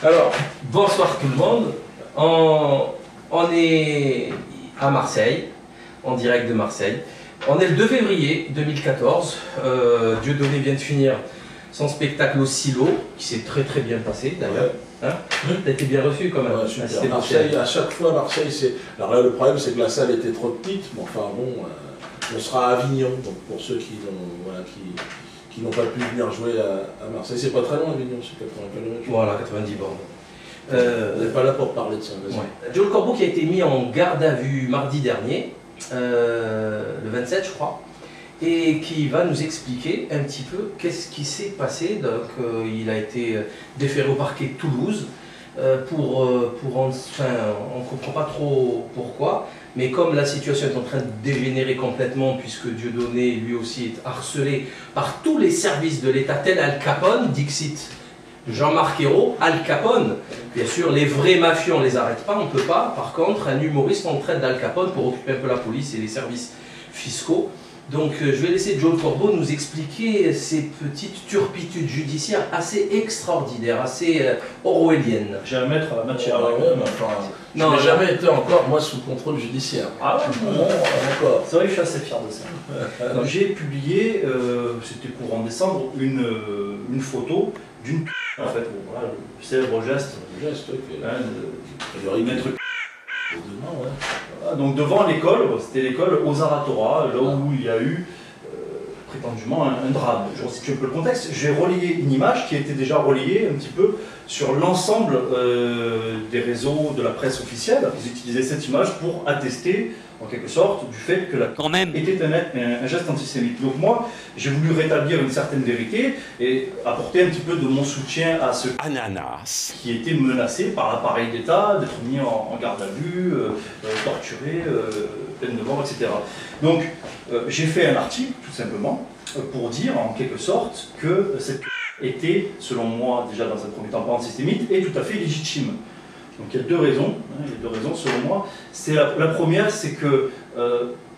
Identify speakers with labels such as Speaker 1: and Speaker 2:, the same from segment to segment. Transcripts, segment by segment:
Speaker 1: Alors, bonsoir tout le monde. On est à Marseille, en direct de Marseille. On est le 2 février 2014. Dieudonné vient de finir son spectacle au Silo, qui s'est très bien passé d'ailleurs. Hein, t'as été bien reçu quand même.
Speaker 2: Ouais, Marseille, à chaque fois, Marseille, c'est. Alors là, le problème, c'est que la salle était trop petite, mais enfin bon, on sera à Avignon, donc pour ceux qui n'ont pas pu venir jouer à Marseille. C'est pas très loin, Avignon, c'est 80 km.
Speaker 1: Voilà, 90 bornes.
Speaker 2: On n'est pas là pour parler de ça.
Speaker 1: Ouais. Joe Le Corbeau qui a été mis en garde à vue mardi dernier, le 27 je crois, et qui va nous expliquer un petit peu qu'est-ce qui s'est passé. Donc il a été déféré au parquet de Toulouse enfin, on ne comprend pas trop pourquoi, mais comme la situation est en train de dégénérer complètement, puisque Dieudonné lui aussi est harcelé par tous les services de l'État, tel Al Capone, dixit Jean-Marc Ayrault, Al Capone. Bien sûr, les vrais mafieux, on ne les arrête pas, on ne peut pas. Par contre, un humoriste, on traite d'Al Capone pour occuper un peu la police et les services fiscaux. Donc, je vais laisser Joe Le Corbeau nous expliquer ces petites turpitudes judiciaires assez extraordinaires, assez orwelliennes.
Speaker 3: J'ai à mettre à la matière.
Speaker 2: Je n'ai jamais été encore, moi, sous contrôle judiciaire.
Speaker 3: Ah ouais,
Speaker 2: bon, d'accord.
Speaker 3: C'est vrai que je suis assez fier de ça. Donc, j'ai publié, c'était courant décembre, une photo d'une en fait, bon, voilà, le célèbre geste.
Speaker 2: Le geste, oui.
Speaker 3: De mettre devant, ouais. Voilà, donc devant l'école, c'était l'école aux Aratora, là où il y a eu prétendument un drame. Je resitue un peu le contexte. J'ai relayé une image qui a été déjà relayée un petit peu sur l'ensemble des réseaux de la presse officielle. Ils utilisaient cette image pour attester, en quelque sorte, du fait que la
Speaker 4: quand même
Speaker 3: était un geste antisémite. Donc moi, j'ai voulu rétablir une certaine vérité et apporter un petit peu de mon soutien à ceux
Speaker 4: ananas
Speaker 3: qui étaient menacés par l'appareil d'État, d'être mis en garde à vue, torturés, peine de mort, etc. Donc j'ai fait un article, tout simplement, pour dire, en quelque sorte, que cette était, selon moi, déjà dans un premier temps pas antisémite, et tout à fait légitime. Donc il y a deux raisons, selon moi. La première, c'est que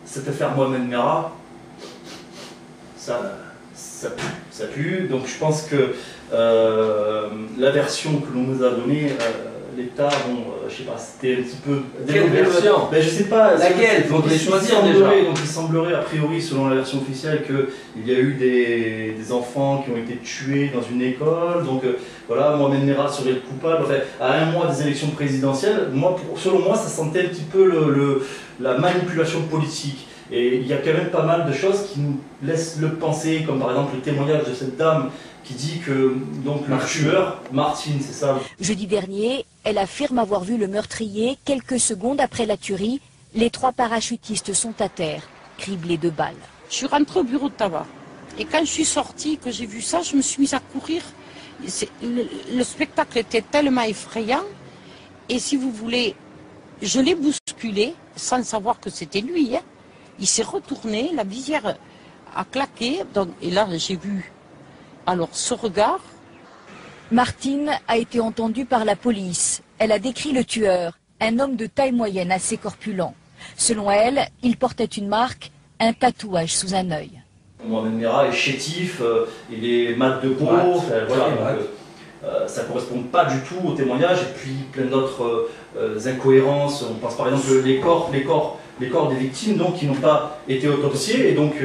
Speaker 3: cette affaire Mohamed Merah, ça pue. Donc je pense que la version que l'on nous a donnée, l'État, je sais pas, c'était un petit peu...
Speaker 1: Quelle version?
Speaker 3: Je sais pas.
Speaker 1: Laquelle? Faut les choisir déjà.
Speaker 3: Donc il semblerait, a priori, selon la version officielle, qu'il y a eu des enfants qui ont été tués dans une école. Donc voilà, Mohamed Merah serait le coupable. Enfin, à un mois des élections présidentielles, selon moi, ça sentait un petit peu la manipulation politique. Et il y a quand même pas mal de choses qui nous laissent le penser, comme par exemple le témoignage de cette dame qui dit que donc, le tueur, Martine, c'est ça.
Speaker 5: Jeudi dernier, elle affirme avoir vu le meurtrier quelques secondes après la tuerie. Les 3 parachutistes sont à terre, criblés de balles.
Speaker 6: Je suis rentrée au bureau de tabac. Et quand je suis sortie, que j'ai vu ça, je me suis mise à courir. Le spectacle était tellement effrayant. Et si vous voulez, je l'ai bousculé sans savoir que c'était lui. Hein. Il s'est retourné, la visière a claqué. Donc, et là, j'ai vu alors ce regard.
Speaker 5: Martine a été entendue par la police. Elle a décrit le tueur, un homme de taille moyenne assez corpulent. Selon elle, il portait une marque, un tatouage sous un œil.
Speaker 3: Mohamed Merah est chétif, il est mat de peau, ça ne correspond pas du tout au témoignage, et puis plein d'autres incohérences. On pense par exemple les corps des victimes donc, qui n'ont pas été autopsiés, et donc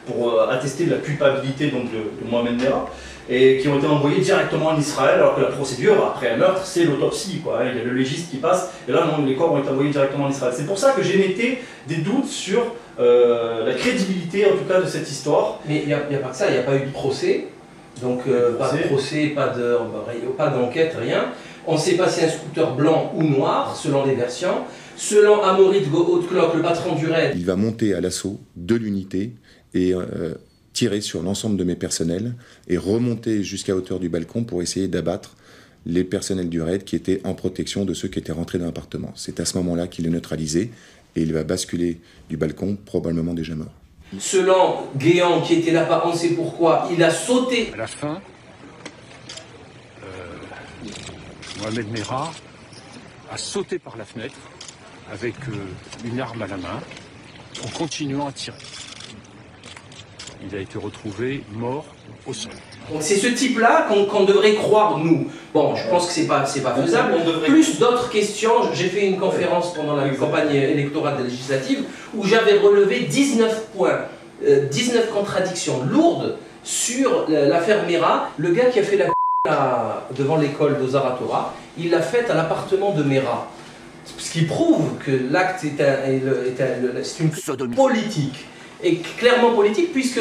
Speaker 3: pour attester de la culpabilité donc, de Mohamed Merah, et qui ont été envoyés directement en Israël, alors que la procédure, après un meurtre, c'est l'autopsie. Il y a le légiste qui passe, et là, non, les corps ont été envoyés directement en Israël. C'est pour ça que j'émettais des doutes sur la crédibilité, en tout cas, de cette histoire.
Speaker 1: Mais il n'y a pas que ça, il n'y a pas eu de procès. Donc, pas de procès, pas d'enquête, rien. On ne sait pas si c'est un scooter blanc ou noir, selon les versions. Selon Amaury de Haute-Cloque, le patron du RAID,
Speaker 7: il va monter à l'assaut de l'unité et tirer sur l'ensemble de mes personnels et remonter jusqu'à hauteur du balcon pour essayer d'abattre les personnels du RAID qui étaient en protection de ceux qui étaient rentrés dans l'appartement. C'est à ce moment-là qu'il est neutralisé et il va basculer du balcon, probablement déjà mort.
Speaker 1: Selon Guéant, qui était là-bas, on sait pourquoi, il a sauté.
Speaker 4: À la fin, Mohamed Merah a sauté par la fenêtre avec une arme à la main en continuant à tirer. Il a été retrouvé mort au sol.
Speaker 1: Donc c'est ce type-là qu'on devrait croire, nous. Bon, je pense que c'est pas faisable. Plus d'autres questions. J'ai fait une conférence pendant la campagne électorale des législatives où j'avais relevé 19 points, 19 contradictions lourdes sur l'affaire Merah. Le gars qui a fait la devant l'école de Zaratora, il l'a faite à l'appartement de Merah. Ce qui prouve que l'acte c'est une sodomie politique. Et clairement politique, puisque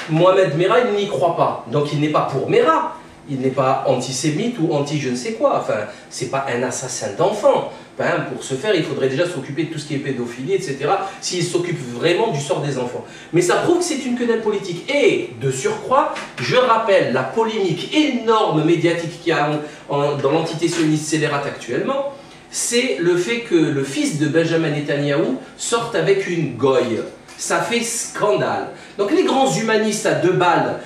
Speaker 1: Mohamed Merah, il n'y croit pas. Donc il n'est pas pour Merah. Il n'est pas antisémite ou anti je ne sais quoi. Enfin, c'est pas un assassin d'enfants. Enfin, pour ce faire, il faudrait déjà s'occuper de tout ce qui est pédophilie, etc. S'il s'occupe vraiment du sort des enfants. Mais ça prouve que c'est une quenelle politique. Et, de surcroît, je rappelle la polémique énorme médiatique qu'il y a dans l'entité sioniste scélérate actuellement. C'est le fait que le fils de Benjamin Netanyahou sorte avec une goye. Ça fait scandale. Donc les grands humanistes à 2 balles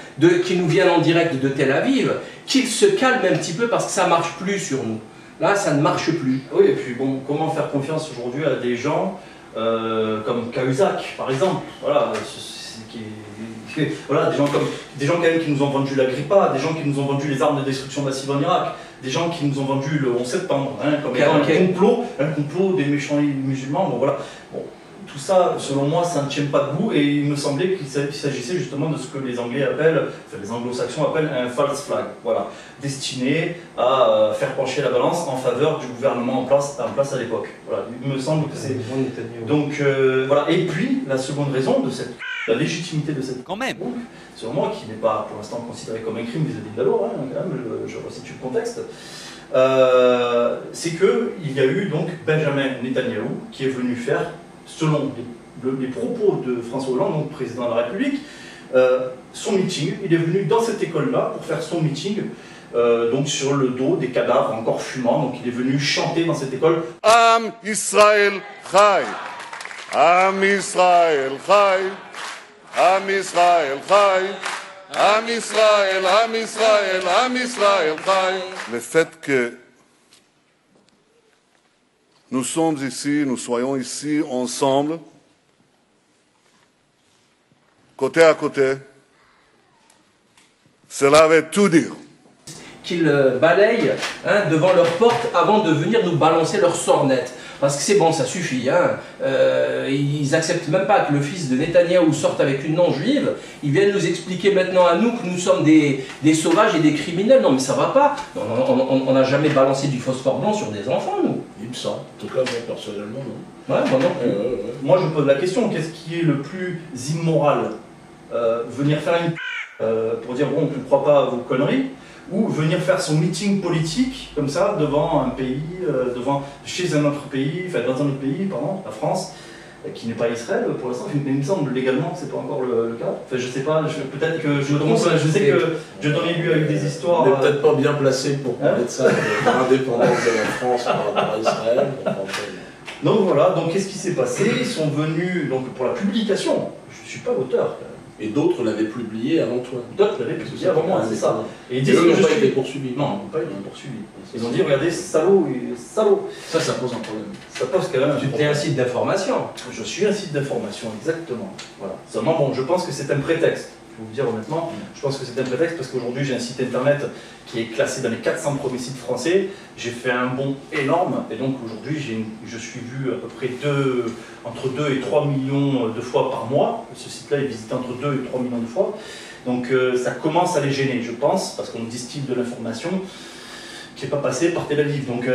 Speaker 1: qui nous viennent en direct de Tel Aviv, qu'ils se calment un petit peu parce que ça ne marche plus sur nous. Là, ça ne marche plus.
Speaker 3: Oui, et puis bon, comment faire confiance aujourd'hui à des gens comme Cahuzac, par exemple, voilà, voilà, des gens quand même qui nous ont vendu l'Agrippa, des gens qui nous ont vendu les armes de destruction massive en Irak, des gens qui nous ont vendu le 11 septembre, hein, comme étant un complot des méchants musulmans. Bon, voilà. Bon, tout ça, selon moi, ça ne tient pas debout, et il me semblait qu'il s'agissait justement de ce que les Anglais appellent, enfin les Anglo-Saxons appellent un false flag, voilà, destiné à faire pencher la balance en faveur du gouvernement en place à l'époque. Voilà, il me semble que c'est. Donc voilà, et puis la seconde raison de la légitimité de cette.
Speaker 8: Quand même.
Speaker 3: Selon moi, qui n'est pas pour l'instant considéré comme un crime vis-à-vis de la loi, hein, quand même, je resitue le contexte. C'est qu'il y a eu donc Benjamin Netanyahou qui est venu faire, selon les propos de François Hollande, donc président de la République, son meeting. Il est venu dans cette école-là pour faire son meeting, donc sur le dos des cadavres encore fumants. Donc il est venu chanter dans cette école.
Speaker 9: Am Israël Chai, Am Israël Chai, Am Israël Chai, Am Israël, Am Israël, Am Israël Chai. Le fait que nous sommes ici, nous soyons ici ensemble, côté à côté, cela veut tout dire.
Speaker 1: Qu'ils balayent devant leur porte avant de venir nous balancer leur sornette. Parce que c'est bon, ça suffit. Ils n'acceptent même pas que le fils de Netanyahou sorte avec une non-juive. Ils viennent nous expliquer maintenant à nous que nous sommes des sauvages et des criminels. Non mais ça va pas. On n'a jamais balancé du phosphore blanc sur des enfants, nous.
Speaker 2: Il me semble. En tout cas, moi, personnellement, non.
Speaker 1: Ouais, moi non plus.
Speaker 3: Moi, je pose la question, qu'est-ce qui est le plus immoral? Venir faire une pour dire, bon, on ne croit pas à vos conneries, ou venir faire son meeting politique, comme ça, devant un pays, chez un autre pays, enfin, dans un autre pays, pardon, la France, qui n'est pas Israël, pour l'instant, mais il me semble, légalement, c'est pas encore le cas. Enfin, je sais pas, peut-être que je me trompe, je sais que John Liu a eu des histoires...
Speaker 2: On n'est peut-être pas bien placé pour parler de ça, de l'indépendance de la France par rapport à Israël.
Speaker 3: Donc voilà, donc qu'est-ce qui s'est passé? Ils sont venus donc, pour la publication, je ne suis pas l'auteur.
Speaker 2: Et d'autres l'avaient publié avant toi.
Speaker 3: D'autres l'avaient publié avant moi, c'est ça. Et ils disent
Speaker 2: eux n'ont pas été poursuivis.
Speaker 3: Non, ils n'ont pas été poursuivis. Ils ont dit, regardez, salaud, salaud.
Speaker 2: Ça pose un problème.
Speaker 3: Ça pose quand même un problème.
Speaker 1: Tu es un site d'information.
Speaker 3: Je suis un site d'information, exactement. Voilà. Seulement, bon, je pense que c'est un prétexte. Je vais vous dire honnêtement, je pense que c'est un prétexte parce qu'aujourd'hui j'ai un site internet qui est classé dans les 400 premiers sites français. J'ai fait un bond énorme et donc aujourd'hui je suis vu à peu près entre 2 et 3 millions de fois par mois. Ce site-là est visité entre 2 et 3 millions de fois. Donc ça commence à les gêner, je pense, parce qu'on distille de l'information qui n'est pas passée par Tel Aviv. Donc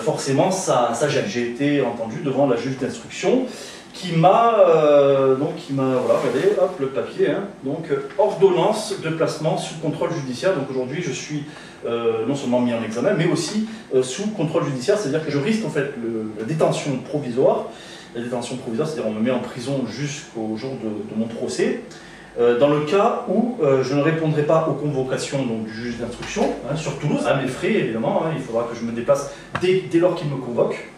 Speaker 3: forcément ça gêne. J'ai été entendu devant la juge d'instruction qui m'a, voilà, regardez, hop, le papier, hein, donc ordonnance de placement sous contrôle judiciaire. Donc aujourd'hui, je suis non seulement mis en examen, mais aussi sous contrôle judiciaire, c'est-à-dire que je risque en fait la détention provisoire. La détention provisoire, c'est-à-dire on me met en prison jusqu'au jour de mon procès. Dans le cas où je ne répondrai pas aux convocations donc, du juge d'instruction, hein, sur Toulouse, à mes frais évidemment, hein, il faudra que je me déplace dès lors qu'il me convoque.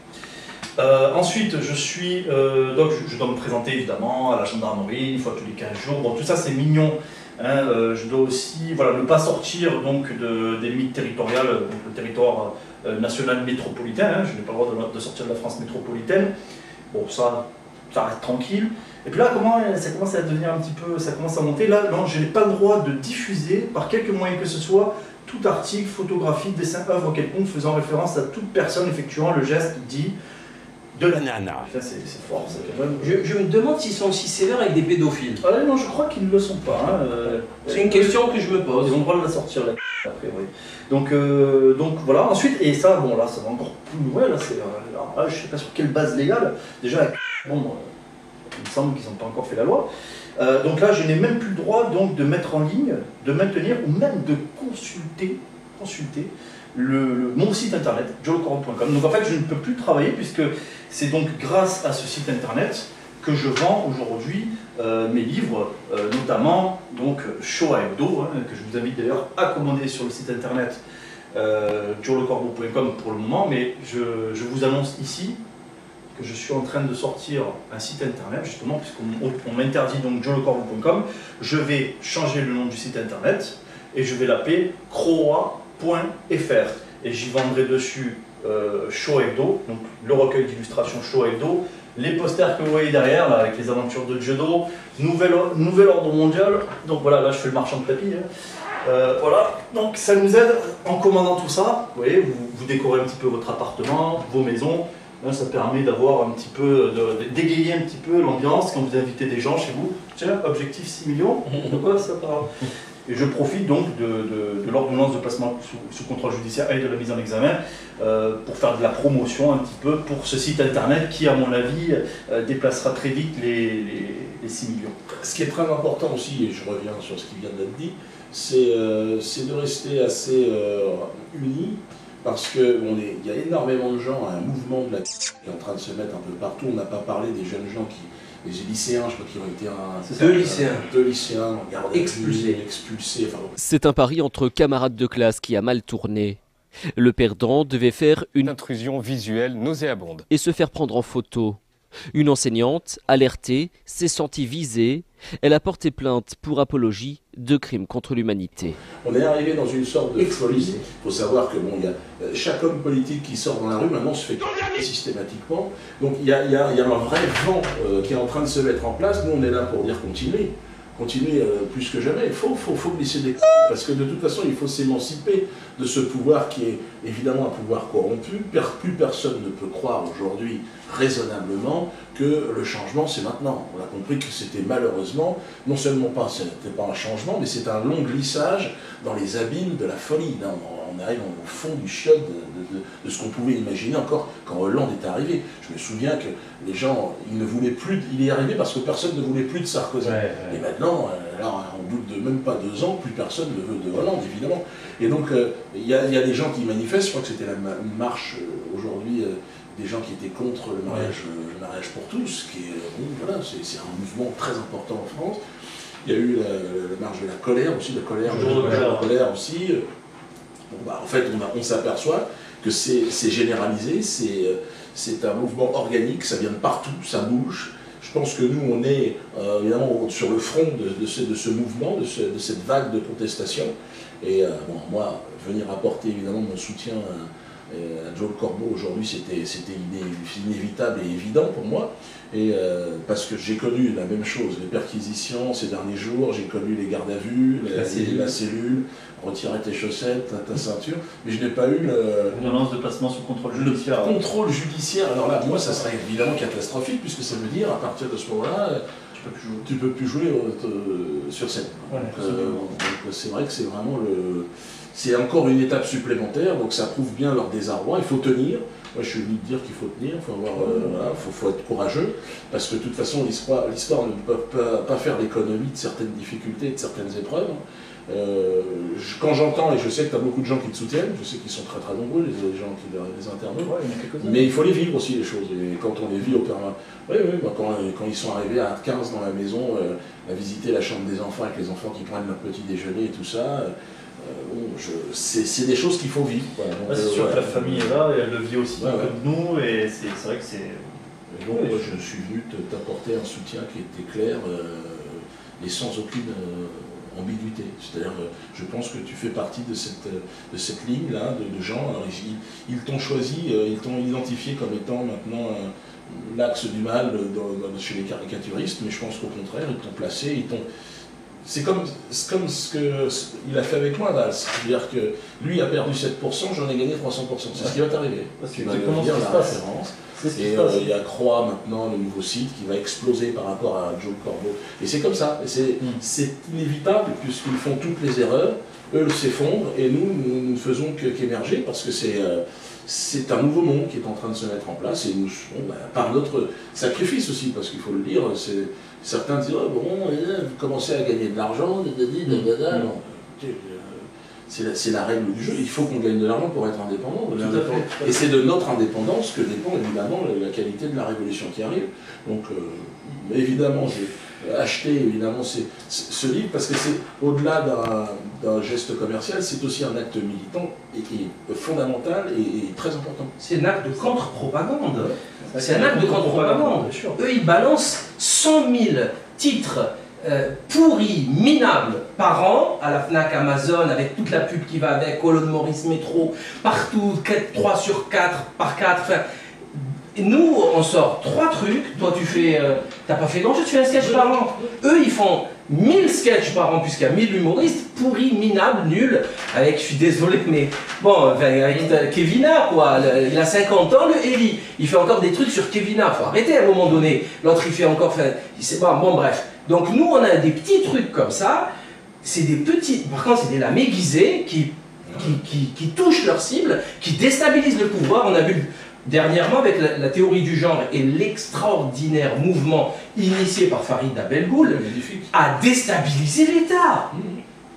Speaker 3: Ensuite, donc, je dois me présenter évidemment à la gendarmerie une fois tous les 15 jours. Bon, tout ça c'est mignon. Hein, je dois aussi ne pas sortir donc, des limites territoriales, donc, le territoire national métropolitain, hein, je n'ai pas le droit de sortir de la France métropolitaine. Bon, ça reste tranquille. Et puis là, ça commence à devenir un petit peu, ça commence à monter. Là, non, je n'ai pas le droit de diffuser, par quelque moyen que ce soit, tout article, photographie, dessin, œuvre quelconque faisant référence à toute personne effectuant le geste dit de la nana. Ça, c'est fort, ça, quand même.
Speaker 1: Je me demande s'ils sont aussi sévères avec des pédophiles.
Speaker 3: Ah non, je crois qu'ils ne le sont pas. Hein.
Speaker 1: C'est une question que je me pose.
Speaker 3: Ils ont le droit de la sortir là, après, oui. Donc voilà, ensuite, et ça, bon là, ça va encore plus loin, là, je ne sais pas sur quelle base légale. Déjà, bon, il me semble qu'ils n'ont pas encore fait la loi. Donc là, je n'ai même plus le droit donc, de mettre en ligne, de maintenir ou même de consulter mon site internet, joecorbeau.com. Donc en fait, je ne peux plus travailler puisque c'est donc grâce à ce site internet que je vends aujourd'hui mes livres, notamment donc Shoah Hebdo, hein, que je vous invite d'ailleurs à commander sur le site internet joecorbeau.com pour le moment, mais je vous annonce ici que je suis en train de sortir un site internet, justement, puisqu'on m'interdit donc joecorbeau.com. Je vais changer le nom du site internet et je vais l'appeler croa.fr. Et j'y vendrai dessus Shoah Hebdo, donc le recueil d'illustrations Shoah Hebdo, les posters que vous voyez derrière, là, avec les aventures de Judo, nouvel ordre mondial. Donc voilà, là je fais le marchand de tapis. Hein. Voilà, donc ça nous aide en commandant tout ça. Vous voyez, vous décorez un petit peu votre appartement, vos maisons. Là, ça permet d'avoir un petit peu, d'égayer un petit peu l'ambiance quand vous invitez des gens chez vous. Tiens, objectif 6 millions, de quoi ça parle? Et je profite donc de l'ordonnance de placement sous contrôle judiciaire et de la mise en examen pour faire de la promotion un petit peu pour ce site internet qui, à mon avis, déplacera très vite les 6 millions.
Speaker 2: Ce qui est très important aussi, et je reviens sur ce qui vient d'être dit, c'est de rester assez unis. Parce qu'il y a énormément de gens, un mouvement de la qui est en train de se mettre un peu partout. On n'a pas parlé des jeunes gens les lycéens, je crois, qui ont été deux lycéens expulsés. Enfin,
Speaker 8: c'est un pari entre camarades de classe qui a mal tourné. Le perdant devait faire une
Speaker 4: intrusion visuelle nauséabonde
Speaker 8: et se faire prendre en photo. Une enseignante, alertée, s'est sentie visée. Elle a porté plainte pour apologie de crimes contre l'humanité.
Speaker 2: On est arrivé dans une sorte de folie. Il faut savoir que bon, chaque homme politique qui sort dans la rue maintenant se fait condamner systématiquement. Donc il y a un vrai vent qui est en train de se mettre en place. Nous on est là pour dire continuez. Continuer plus que jamais. Il faut glisser des parce que de toute façon, il faut s'émanciper de ce pouvoir qui est évidemment un pouvoir corrompu. Plus personne ne peut croire aujourd'hui raisonnablement que le changement, c'est maintenant. On a compris que c'était malheureusement, non seulement ce n'était pas un changement, mais c'est un long glissage dans les abîmes de la folie. Là, on arrive au fond du chiotte de ce qu'on pouvait imaginer encore quand Hollande est arrivé. Je me souviens que les gens, ils ne voulaient plus, il est arrivé parce que personne ne voulait plus de Sarkozy. Et maintenant, alors, au bout de même pas 2 ans, plus personne ne veut de Hollande, évidemment. Et donc, il y a des gens qui manifestent, je crois que c'était la marche aujourd'hui, des gens qui étaient contre le mariage pour tous, qui est, voilà, c'est un mouvement très important en France. Il y a eu la marche de la colère aussi, la colère aussi. Bon, bah, en fait, on s'aperçoit que c'est généralisé, c'est un mouvement organique, ça vient de partout, ça bouge. Je pense que nous, on est évidemment sur le front de ce mouvement, de cette vague de contestation. Et bon, moi, venir apporter évidemment mon soutien à Joe Corbeau aujourd'hui, c'était inévitable et évident pour moi. Et parce que j'ai connu la même chose, les perquisitions ces derniers jours, j'ai connu les gardes à vue, la cellule, retirer tes chaussettes, ta ceinture, mais je n'ai pas eu
Speaker 3: l'ordonnance de placement sous contrôle judiciaire.
Speaker 2: Le contrôle judiciaire, alors là, moi, ça serait évidemment catastrophique, puisque ça veut dire, à partir de ce moment-là, tu peux plus jouer sur scène. Ouais, donc c'est vrai que c'est vraiment c'est encore une étape supplémentaire, donc ça prouve bien leur désarroi, il faut tenir. Moi je suis venu de dire qu'il faut tenir, faut être courageux, parce que de toute façon l'histoire ne peut pas faire l'économie de certaines difficultés, de certaines épreuves. Quand j'entends, et je sais que tu as beaucoup de gens qui te soutiennent, je sais qu'ils sont très très nombreux, les gens les internautes, mais il faut les vivre aussi les choses, et quand on les vit au permanent. Quand ils sont arrivés à 15 dans la maison, à visiter la chambre des enfants avec les enfants qui prennent leur petit déjeuner et tout ça, c'est des choses qu'il faut vivre.
Speaker 3: C'est sûr que la famille est là, et elle le vit aussi comme nous, et c'est vrai que c'est...
Speaker 2: Donc je suis venu t'apporter un soutien qui était clair et sans aucune ambiguïté. C'est-à-dire, je pense que tu fais partie de cette ligne-là de gens. Alors, ils t'ont choisi, ils t'ont identifié comme étant maintenant l'axe du mal chez les caricaturistes, mais je pense qu'au contraire, ils t'ont placé, c'est comme ce qu'il a fait avec moi, Valls. C'est-à-dire que lui a perdu 7%, j'en ai gagné 300%. C'est ce qui va t'arriver. Tu vas devenir la référence. Et il y a Croix maintenant, le nouveau site, qui va exploser par rapport à Joe Corbeau. Et c'est comme ça. C'est inévitable, puisqu'ils font toutes les erreurs, eux s'effondrent, et nous ne faisons qu'émerger, parce que c'est un nouveau monde qui est en train de se mettre en place, et nous, par notre sacrifice aussi, parce qu'il faut le dire, certains disent oh, bon, vous commencez à gagner de l'argent, c'est la règle du jeu, il faut qu'on gagne de l'argent pour être indépendant. Et c'est de notre indépendance que dépend évidemment la qualité de la révolution qui arrive. Donc évidemment, j'ai acheté évidemment ce livre parce que c'est au-delà d'un geste commercial, c'est aussi un acte militant et fondamental et très important.
Speaker 1: C'est un acte de contre-propagande. C'est un acte de contre-propagande. Eux, ils balancent 100 000 titres pourris, minables, par an, à la Fnac, Amazon, avec toute la pub qui va avec, Colonne Maurice Métro, partout, 3 sur 4, par 4. Enfin, nous, on sort 3 trucs, toi tu fais, t'as pas fait grand-chose, tu fais un sketch par an. Eux, ils font 1000 sketchs par an, puisqu'il y a 1000 humoristes, pourris, minables, nuls, avec, je suis désolé, mais bon, avec Kevina, quoi, il a 50 ans, le Eli, il fait encore des trucs sur Kevina, faut arrêter à un moment donné, l'autre il fait encore, il sait pas, bon bref. Donc nous, on a des petits trucs comme ça, c'est des petits, par contre c'est des lames aiguisées qui touchent leur cible, qui déstabilisent le pouvoir. On a vu dernièrement avec la théorie du genre et l'extraordinaire mouvement initié par Farid Abelgoul à déstabiliser l'État.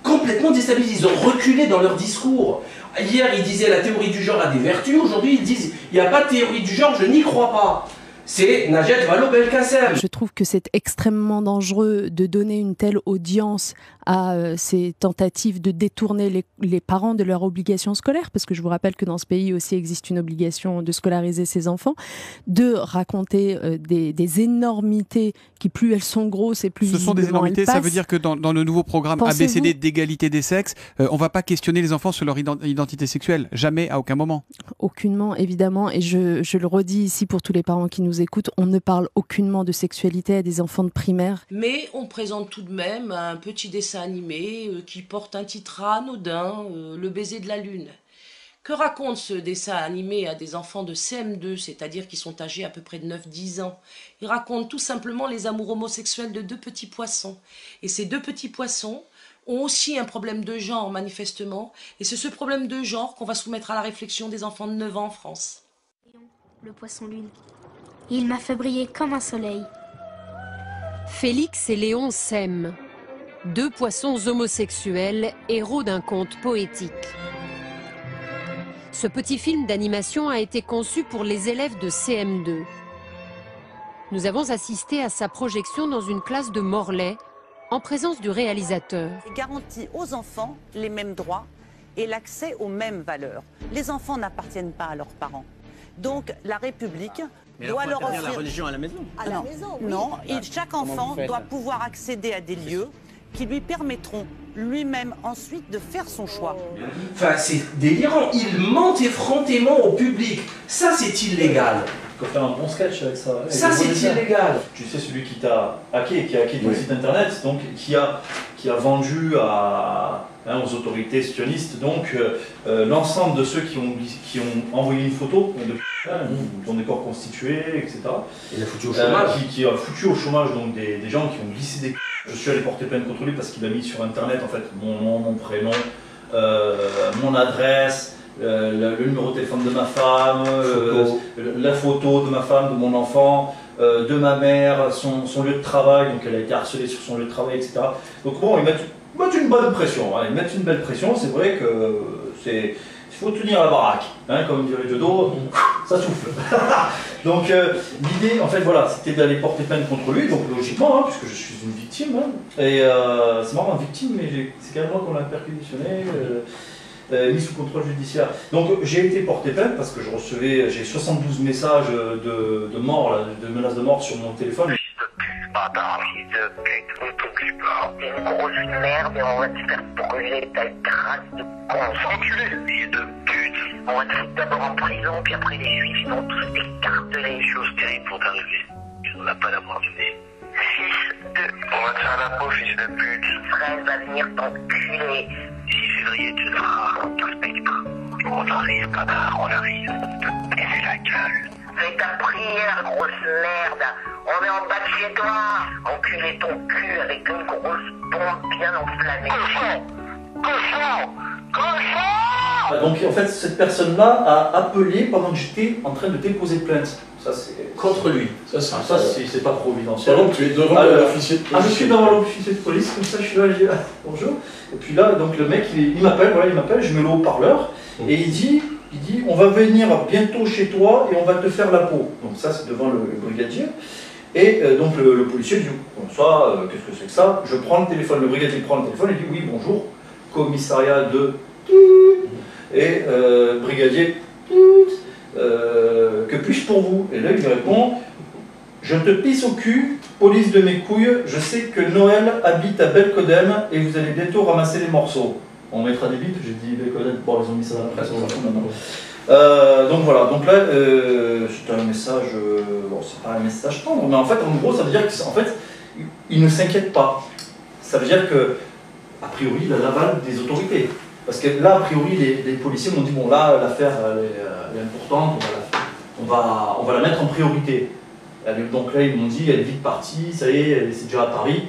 Speaker 1: Complètement déstabilisé. Ils ont reculé dans leur discours. Hier, ils disaient la théorie du genre a des vertus. Aujourd'hui, ils disent il n'y a pas de théorie du genre, je n'y crois pas. C'est Najat Vallaud-Belkacem.
Speaker 10: Je trouve que c'est extrêmement dangereux de donner une telle audience à ces tentatives de détourner les parents de leur obligation scolaire, parce que je vous rappelle que dans ce pays aussi existe une obligation de scolariser ses enfants, de raconter des énormités qui, plus elles sont grosses et plus
Speaker 11: ce sont des énormités, ça veut dire que dans le nouveau programme ABCD d'égalité des sexes, on ne va pas questionner les enfants sur leur identité sexuelle, jamais, à aucun moment.
Speaker 10: Aucunement, évidemment, et je le redis ici pour tous les parents qui nous écoutent, on ne parle aucunement de sexualité à des enfants de primaire.
Speaker 12: Mais on présente tout de même un petit dessin animé qui porte un titre anodin, Le baiser de la lune. Que raconte ce dessin animé à des enfants de CM2, c'est-à-dire qui sont âgés à peu près de 9-10 ans? Il raconte tout simplement les amours homosexuels de 2 petits poissons. Et ces 2 petits poissons ont aussi un problème de genre, manifestement, et c'est ce problème de genre qu'on va soumettre à la réflexion des enfants de 9 ans en France.
Speaker 13: Le poisson lune. Il m'a fait briller comme un soleil.
Speaker 14: Félix et Léon s'aiment. 2 poissons homosexuels, héros d'un conte poétique. Ce petit film d'animation a été conçu pour les élèves de CM2. Nous avons assisté à sa projection dans une classe de Morlaix, en présence du réalisateur.
Speaker 15: Il garantit aux enfants les mêmes droits et l'accès aux mêmes valeurs. Les enfants n'appartiennent pas à leurs parents. Donc la République doit leur offrir
Speaker 16: la religion à la maison.
Speaker 15: À la maison, oui. Non, et chaque enfant doit pouvoir accéder à des lieux qui lui permettront lui-même ensuite de faire son choix.
Speaker 1: Enfin, c'est délirant. Il ment effrontément au public. Ça, c'est illégal.
Speaker 3: Tu peux faire un bon sketch avec ça.
Speaker 1: Ça, c'est illégal.
Speaker 3: Tu sais, celui qui t'a hacké, qui a hacké ton site internet, donc qui a vendu aux autorités sionistes donc l'ensemble de ceux qui ont envoyé une photo de ton décor constitué, etc.
Speaker 1: Il a foutu au chômage.
Speaker 3: Qui a foutu au chômage donc des gens qui ont glissé des. Je suis allé porter plainte contre lui parce qu'il a mis sur internet en fait mon nom, mon prénom, mon adresse. Le numéro de téléphone de ma femme, la photo de ma femme, de mon enfant, de ma mère, son lieu de travail, donc elle a été harcelée sur son lieu de travail, etc. Donc bon, ils mettent une bonne pression, hein, ils mettent une belle pression, c'est vrai que il faut tenir la baraque, hein, comme dirait Jodo, ça souffle. Donc l'idée, en fait, voilà, c'était d'aller porter plainte contre lui, donc logiquement, hein, puisque je suis une victime, hein, et c'est marrant, victime, mais c'est quand même moi qu'on l'a perquisitionné. Mis sous contrôle judiciaire. Donc j'ai été porté plainte parce que j'ai 72 messages de mort, de menaces de mort sur mon téléphone.
Speaker 16: grosse merde et on va te faire brûler ta grâce de con. Enculé, fils de pute. On va te foutre d'abord en prison, puis après les juifs ils vont tous t'écarteler. Chose terrible pour t'arriver. Tu ne vas pas l'avoir du nez. Fils de... On va te faire la peau, fils de pute. Fraise va venir t'enculer. 6 février, tu le feras. On t'inspecte pas. On arrive, connard, on arrive. Et c'est la gueule. Fais ta prière, grosse merde. On est en bas de chez toi. Enculer ton cul avec une grosse bombe bien enflammée. Cochon! Cochon! Cochon!
Speaker 3: Donc en fait, cette personne-là a appelé pendant que j'étais en train de déposer plainte. Ça, c'est
Speaker 1: contre lui.
Speaker 3: Ça, c'est pas providentiel.
Speaker 2: Pendant que tu es devant l'officier de police.
Speaker 3: Ah, je suis devant l'officier de police, comme ça, je suis là, je dis bonjour. Et puis là, donc le mec, il m'appelle, voilà, il m'appelle, je mets le haut-parleur, et il dit, on va venir bientôt chez toi et on va te faire la peau. Donc ça, c'est devant le brigadier. Et donc le policier dit, bonsoir, qu'est-ce que c'est que ça? Je prends le téléphone, le brigadier prend le téléphone et dit, oui, bonjour, commissariat de... Et brigadier... que puis-je pour vous? Et là il lui répond, je te pisse au cul, police de mes couilles, je sais que Noël habite à Belcodem et vous allez bientôt ramasser les morceaux. On mettra des bips, j'ai dit Belcodem, bon ils ont mis ça dans la presse, donc voilà, donc là c'est un message, bon c'est pas un message tendre, mais en fait en gros ça veut dire qu'en fait il ne s'inquiète pas. Ça veut dire que, a priori, il a l'aval des autorités. Parce que là, a priori, les policiers m'ont dit, bon là, l'affaire elle est importante, on va la mettre en priorité. Donc là, ils m'ont dit, elle est vite partie, ça y est, c'est déjà à Paris.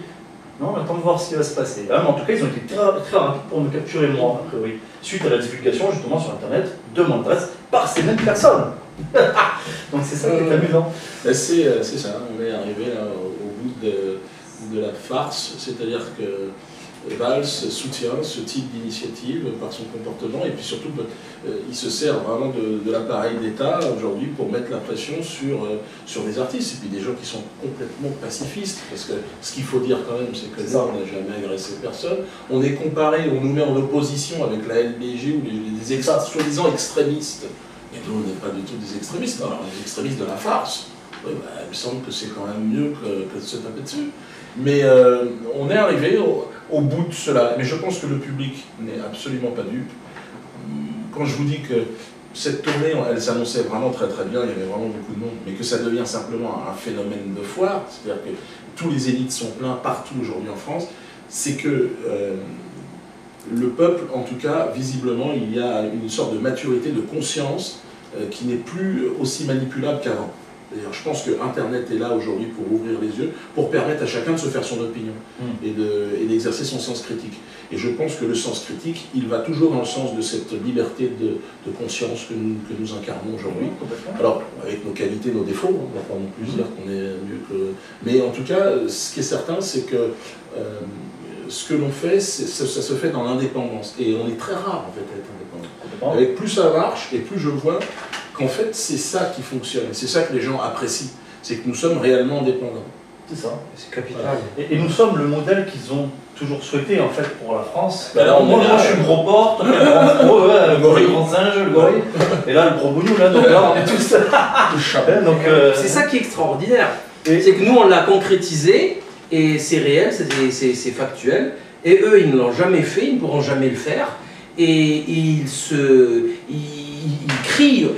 Speaker 3: Non, on attend de voir ce qui va se passer. Mais en tout cas, ils ont été très rapides pour me capturer moi, a priori. Suite à la divulgation, justement, sur Internet, de mon adresse, par ces mêmes personnes. Donc c'est ça qui est amusant.
Speaker 2: C'est ça, on est arrivé là, au bout de la farce, c'est-à-dire que Valls soutient ce type d'initiative par son comportement et puis surtout il se sert vraiment de l'appareil d'État aujourd'hui pour mettre la pression sur des artistes et puis des gens qui sont complètement pacifistes parce que ce qu'il faut dire quand même c'est que là on n'a jamais agressé personne, on est comparé, on nous met en opposition avec la LBG ou les soi-disant extrémistes et nous on n'est pas du tout des extrémistes, alors les extrémistes de la farce, il me semble que c'est quand même mieux que de se taper dessus. Mais on est arrivé au bout de cela. Mais je pense que le public n'est absolument pas dupe. Quand je vous dis que cette tournée, elle s'annonçait vraiment très très bien, il y avait vraiment beaucoup de monde, mais que ça devient simplement un phénomène de foire, c'est-à-dire que tous les élites sont pleins partout aujourd'hui en France, c'est que le peuple, en tout cas, visiblement, il y a une sorte de maturité, de conscience qui n'est plus aussi manipulable qu'avant. D'ailleurs, je pense que Internet est là aujourd'hui pour ouvrir les yeux, pour permettre à chacun de se faire son opinion et d'exercer son sens critique. Et je pense que le sens critique, il va toujours dans le sens de cette liberté de conscience que nous incarnons aujourd'hui. Alors, avec nos qualités, nos défauts, on ne va pas non plus dire qu'on est mieux que... Mais en tout cas, ce qui est certain, c'est que ce que l'on fait, ça se fait dans l'indépendance. Et on est très rare, en fait, à être indépendant. Avec plus ça marche, et plus je vois qu'en fait, c'est ça qui fonctionne. C'est ça que les gens apprécient. C'est que nous sommes réellement indépendants.
Speaker 3: C'est ça.
Speaker 1: C'est capital.
Speaker 3: Voilà. Et nous sommes le modèle qu'ils ont toujours souhaité, en fait, pour la France.
Speaker 2: Bah là,
Speaker 3: moi, je suis le gros porc, toi, le grand singe, le gorille. Et là, le gros bougnou, là, donc là, on est tous...
Speaker 1: C'est ça qui est extraordinaire. C'est que nous, on l'a concrétisé, et c'est réel, c'est factuel. Et eux, ils ne l'ont jamais fait, ils ne pourront jamais le faire. Et ils crient,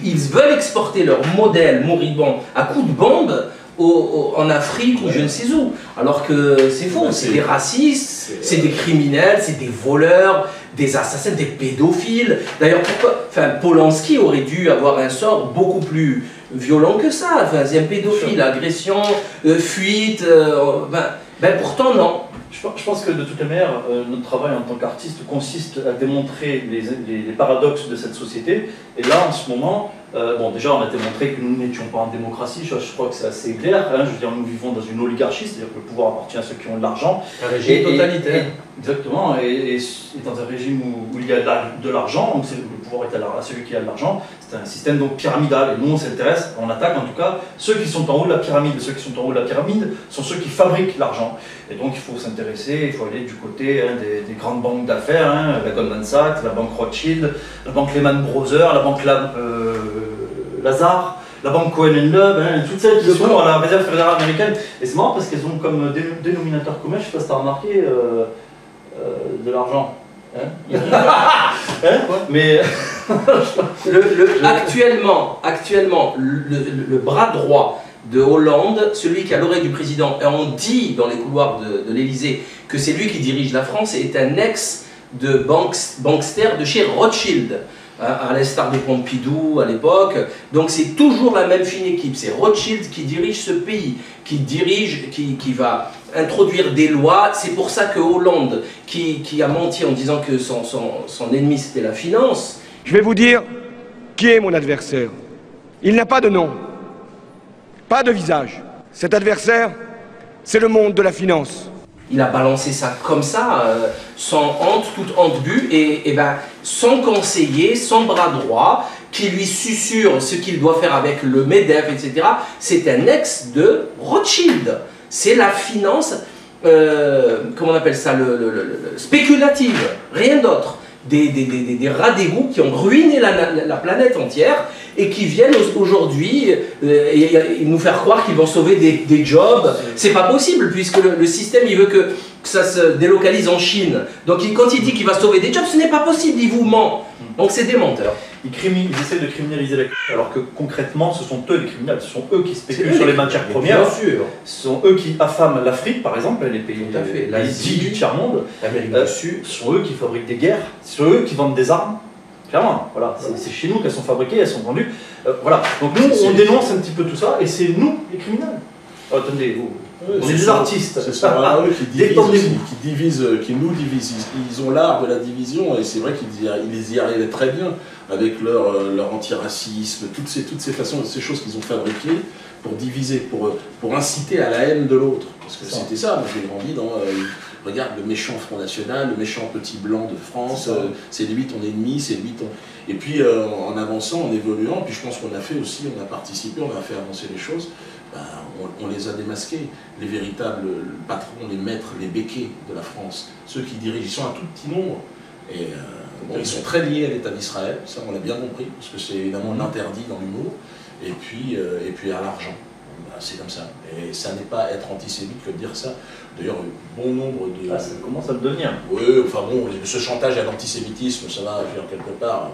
Speaker 1: ils veulent exporter leur modèle moribond à coups de bombe en Afrique ou je ne sais où. Alors que c'est faux, c'est des racistes, c'est des criminels, c'est des voleurs, des assassins, des pédophiles. D'ailleurs, pourquoi Polanski aurait dû avoir un sort beaucoup plus violent que ça. Enfin, c'est un pédophile, agression, fuite, pourtant non.
Speaker 3: Je pense que de toute manière, notre travail en tant qu'artiste consiste à démontrer les paradoxes de cette société. Et là, en ce moment, bon, déjà, on a démontré que nous n'étions pas en démocratie. Je crois que c'est assez clair. Hein, je veux dire, nous vivons dans une oligarchie, c'est-à-dire que le pouvoir appartient à ceux qui ont de l'argent.
Speaker 1: Un régime totalitaire.
Speaker 3: Exactement. Et dans un régime où il y a de l'argent, donc le pouvoir est à celui qui a de l'argent. C'est un système donc pyramidal. Et nous, on s'intéresse, on attaque en tout cas ceux qui sont en haut de la pyramide. Et ceux qui sont en haut de la pyramide sont ceux qui fabriquent l'argent. Et donc, il faut s'intéresser, il faut aller du côté des grandes banques d'affaires, la Goldman Sachs, la banque Rothschild, la banque Lehman Brothers, la banque Lazare, la banque Cohen&Lub, hein, toutes celles qui sont à la réserve fédérale américaine. Et c'est marrant parce qu'elles ont comme dénominateur commun, je sais pas si tu as remarqué, de l'argent. Hein mais
Speaker 1: actuellement, le bras droit de Hollande, celui qui a l'oreille du président, et on dit dans les couloirs de l'Élysée que c'est lui qui dirige la France, est un ex de bankster de chez Rothschild, à l'instar de Pompidou à l'époque. Donc c'est toujours la même fine équipe, c'est Rothschild qui dirige ce pays, qui va introduire des lois. C'est pour ça que Hollande, qui a menti en disant que son ennemi c'était la finance.
Speaker 17: Je vais vous dire qui est mon adversaire. Il n'a pas de nom, pas de visage. Cet adversaire, c'est le monde de la finance.
Speaker 1: Il a balancé ça comme ça, sans honte, toute honte bue, et ben, sans conseiller, sans bras droit, qui lui susurre ce qu'il doit faire avec le MEDEF, etc. C'est un ex de Rothschild. C'est la finance, comment on appelle ça, spéculative, rien d'autre. Des rats d'égout qui ont ruiné la planète entière et qui viennent aujourd'hui nous faire croire qu'ils vont sauver des jobs. C'est pas possible puisque le système il veut que ça se délocalise en Chine. Donc quand il dit qu'il va sauver des jobs, ce n'est pas possible, il vous ment. Donc c'est des menteurs.
Speaker 3: Ils essaient de criminaliser la culture, alors que concrètement ce sont eux les criminels, ce sont eux qui spéculent sur les matières premières,
Speaker 1: bien sûr.
Speaker 3: Ce sont eux qui affament l'Afrique par exemple, les pays
Speaker 1: l'Asie
Speaker 3: du tiers-monde,
Speaker 1: l'Amérique du Sud,
Speaker 3: ce sont eux qui fabriquent des guerres, ce sont eux qui vendent des armes, clairement, voilà, c'est chez nous qu'elles sont fabriquées, elles sont vendues, voilà, donc nous on dénonce un petit peu tout ça et c'est nous les criminels. Oh, attendez, on est des artistes.
Speaker 2: Ce sont eux qui nous divisent. Ils ont l'art de la division et c'est vrai qu'ils y arrivaient très bien avec leur antiracisme, toutes ces façons, ces choses qu'ils ont fabriquées pour diviser, pour inciter à la haine de l'autre. Parce que c'était ça, moi j'ai grandi dans... regarde le méchant Front National, le méchant petit blanc de France, c'est lui ton ennemi, c'est lui ton... Et puis en avançant, en évoluant, puis je pense qu'on a fait aussi, on a participé, on a fait avancer les choses, ben, on les a démasqués. Les véritables patrons, les maîtres, les béquets de la France, ceux qui dirigent, ils sont un tout petit nombre. Et bon, ils sont très liés à l'État d'Israël, ça on l'a bien compris, parce que c'est évidemment l'interdit dans l'humour, et puis à l'argent. C'est comme ça. Et ça n'est pas être antisémite que de dire ça. D'ailleurs, bon nombre de...
Speaker 3: ça commence à le devenir.
Speaker 2: Oui, enfin bon, ce chantage à l'antisémitisme, ça va, je veux dire, quelque part,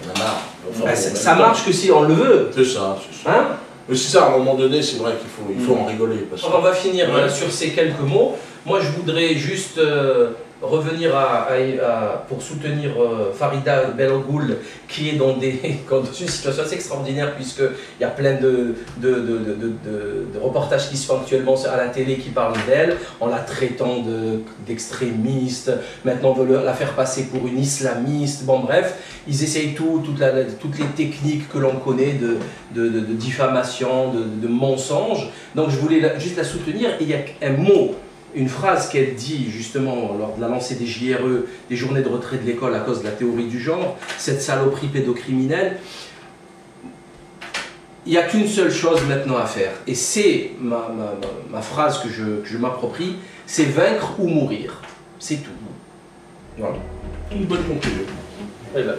Speaker 2: on en a marre. Enfin, bon,
Speaker 1: ça marche que si on le veut.
Speaker 2: C'est ça, c'est ça. Hein? Mais c'est ça, à un moment donné, c'est vrai qu'il faut en rigoler. Parce que...
Speaker 1: On va finir sur ces quelques mots. Moi, je voudrais juste revenir pour soutenir Farida Belgoul, qui est dans une situation assez extraordinaire, puisqu'il y a plein de reportages qui se font actuellement à la télé qui parlent d'elle, en la traitant d'extrémiste. Maintenant, on veut la faire passer pour une islamiste. Bon, bref, ils essayent toutes les techniques que l'on connaît de diffamation, de mensonge. Donc, je voulais juste la soutenir. Et il y a un mot, une phrase qu'elle dit justement lors de la lancée des JRE, des journées de retrait de l'école à cause de la théorie du genre, cette saloperie pédocriminelle. Il n'y a qu'une seule chose maintenant à faire, et c'est ma phrase que je m'approprie, c'est vaincre ou mourir. C'est tout. Voilà.
Speaker 2: Une bonne conclusion.
Speaker 3: Et là.